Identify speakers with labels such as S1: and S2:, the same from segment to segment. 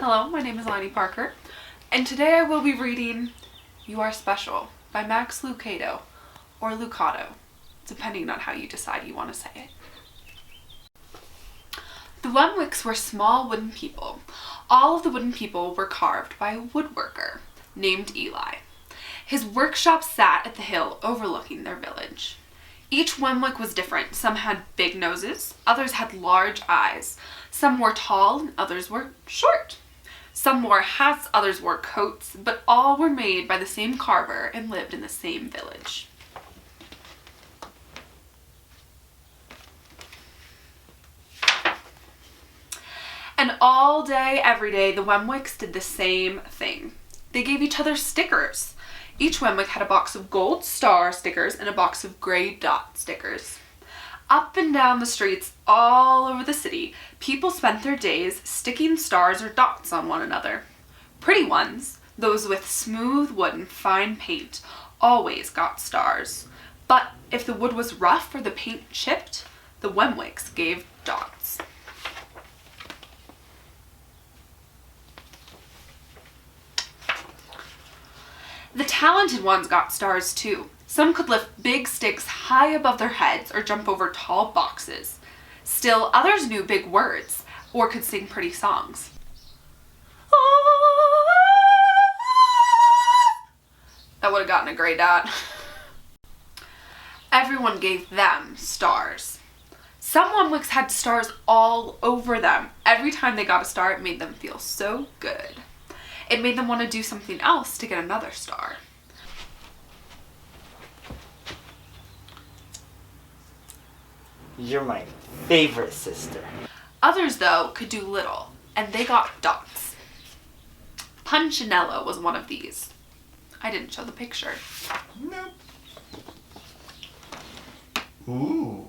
S1: Hello, my name is Lonnie Parker, and today I will be reading You Are Special by Max Lucado, or Lucado, depending on how you decide you want to say it. The Wemwicks were small wooden people. All of the wooden people were carved by a woodworker named Eli. His workshop sat at the hill overlooking their village. Each Wemwick was different. Some had big noses, others had large eyes. Some were tall and others were short. Some wore hats, others wore coats, but all were made by the same carver and lived in the same village. And all day, every day, the Wemwicks did the same thing. They gave each other stickers. Each Wemwick had a box of gold star stickers and a box of gray dot stickers. Up and down the streets all over the city, people spent their days sticking stars or dots on one another. Pretty ones, those with smooth wood and fine paint, always got stars. But if the wood was rough or the paint chipped, the Wemwicks gave dots. The talented ones got stars too. Some could lift big sticks high above their heads or jump over tall boxes. Still, others knew big words or could sing pretty songs. That would have gotten a gray dot. Everyone gave them stars. Some Wemwicks had stars all over them. Every time they got a star, it made them feel so good. It made them want to do something else to get another star.
S2: You're my favorite sister.
S1: Others, though, could do little, and they got dots. Punchinello was one of these. I didn't show the picture.
S2: Nope. Ooh.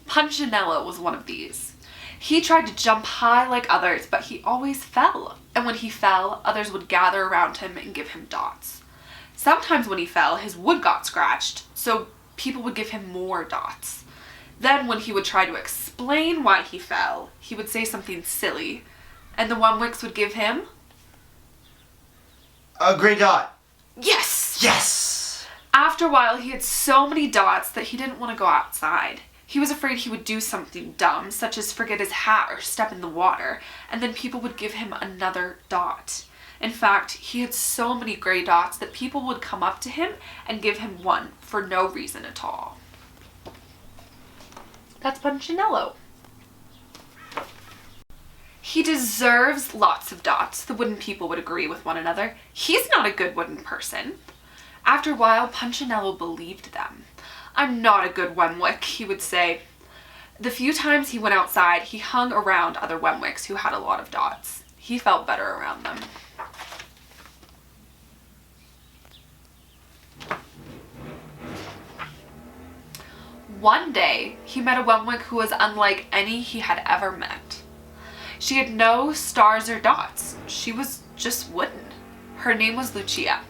S1: Punchinello was one of these. He tried to jump high like others, but he always fell. And when he fell, others would gather around him and give him dots. Sometimes when he fell, his wood got scratched, so people would give him more dots. Then when he would try to explain why he fell, he would say something silly, and the Wemwicks would give him
S2: A gray dot.
S1: yes!
S2: Yes!
S1: After a while, he had so many dots that he didn't want to go outside. He was afraid he would do something dumb, such as forget his hat or step in the water, and then people would give him another dot. In fact, he had so many gray dots that people would come up to him and give him one for no reason at all. That's Punchinello. He deserves lots of dots, the wooden people would agree with one another. He's not a good wooden person. After a while, Punchinello believed them. I'm not a good Wemwick, he would say. The few times he went outside, he hung around other Wemwicks who had a lot of dots. He felt better around them. One day, he met a Wemwick who was unlike any he had ever met. She had no stars or dots. She was just wooden. Her name was Lucia.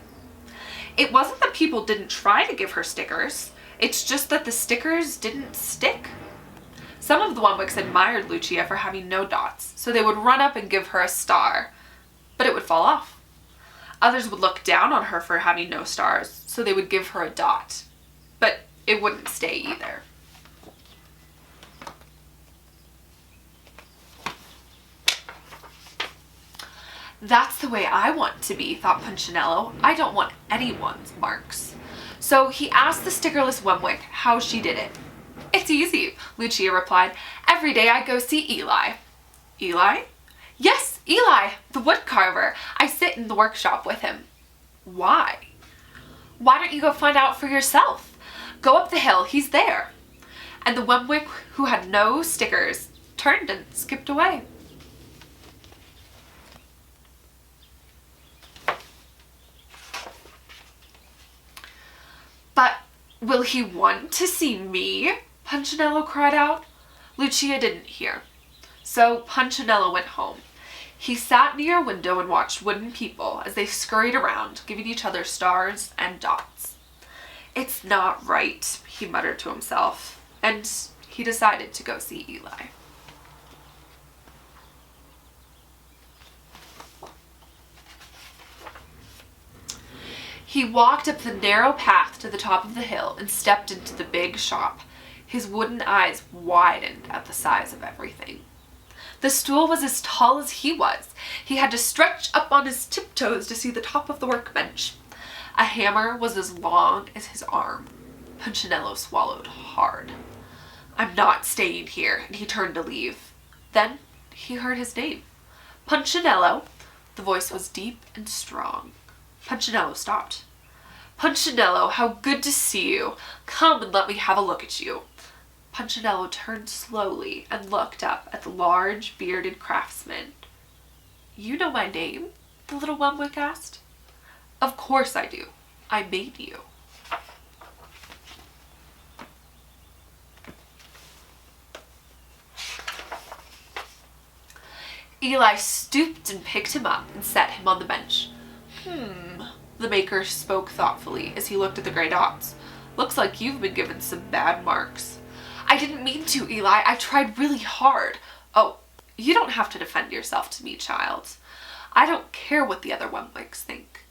S1: It wasn't that people didn't try to give her stickers. It's just that the stickers didn't stick. Some of the Wemwicks admired Lucia for having no dots, so they would run up and give her a star, but it would fall off. Others would look down on her for having no stars, so they would give her a dot, but it wouldn't stay either. That's the way I want to be, thought Punchinello. I don't want anyone's marks. So he asked the stickerless Wemwick how she did it. It's easy, Lucia replied. Every day I go see Eli. Eli? Yes, Eli, the wood carver. I sit in the workshop with him. Why? Why don't you go find out for yourself? Go up the hill, he's there. And the Wemwick who had no stickers turned and skipped away. But will he want to see me? Punchinello cried out. Lucia didn't hear. So Punchinello went home. He sat near a window and watched wooden people as they scurried around, giving each other stars and dots. It's not right, he muttered to himself, and he decided to go see Eli. He walked up the narrow path to the top of the hill and stepped into the big shop. His wooden eyes widened at the size of everything. The stool was as tall as he was. He had to stretch up on his tiptoes to see the top of the workbench. A hammer was as long as his arm. Punchinello swallowed hard. "I'm not staying here," and he turned to leave. Then he heard his name. "Punchinello." The voice was deep and strong. Punchinello stopped. "Punchinello, how good to see you. Come and let me have a look at you." Punchinello turned slowly and looked up at the large, bearded craftsman. "You know my name?" the little Wemwick asked. "Of course I do. I made you." Eli stooped and picked him up and set him on the bench. The maker spoke thoughtfully as he looked at the gray dots. "Looks like you've been given some bad marks." "I didn't mean to, Eli. I tried really hard." "Oh, you don't have to defend yourself to me, child. I don't care what the other Wemwicks think."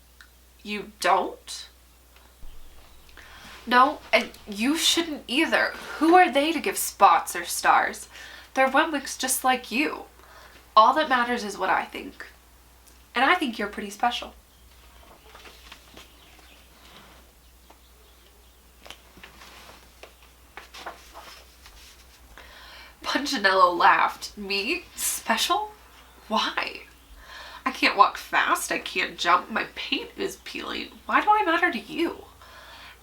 S1: "You don't?" "No, and you shouldn't either. Who are they to give spots or stars? They're Wemwicks just like you. All that matters is what I think. And I think you're pretty special." Punchinello laughed. "Me? Special? Why? I can't walk fast. I can't jump. My paint is peeling. Why do I matter to you?"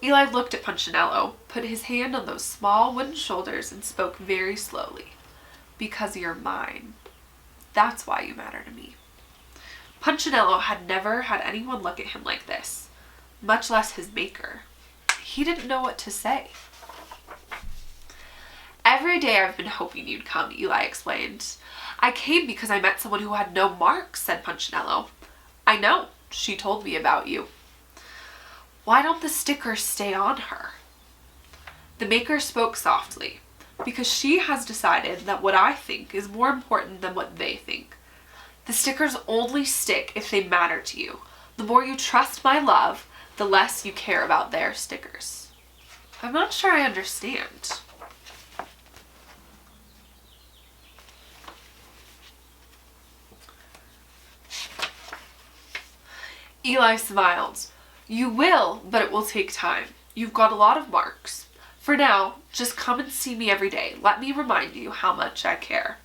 S1: Eli looked at Punchinello, put his hand on those small wooden shoulders, and spoke very slowly. "Because you're mine. That's why you matter to me." Punchinello had never had anyone look at him like this, much less his maker. He didn't know what to say. "Every day I've been hoping you'd come," Eli explained. "I came because I met someone who had no marks," said Punchinello. "I know. She told me about you." "Why don't the stickers stay on her?" The maker spoke softly. "Because she has decided that what I think is more important than what they think. The stickers only stick if they matter to you. The more you trust my love, the less you care about their stickers." "I'm not sure I understand." Eli smiled. "You will, but it will take time. You've got a lot of marks. For now, just come and see me every day. Let me remind you how much I care."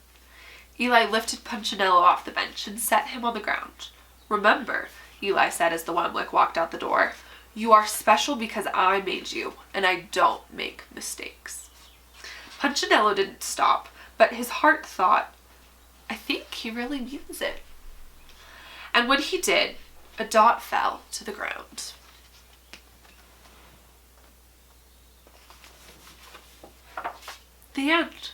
S1: Eli lifted Punchinello off the bench and set him on the ground. "Remember," Eli said as the Wemwick walked out the door, "you are special because I made you, and I don't make mistakes." Punchinello didn't stop, but his heart thought, "I think he really means it." And when he did, a dot fell to the ground. The end.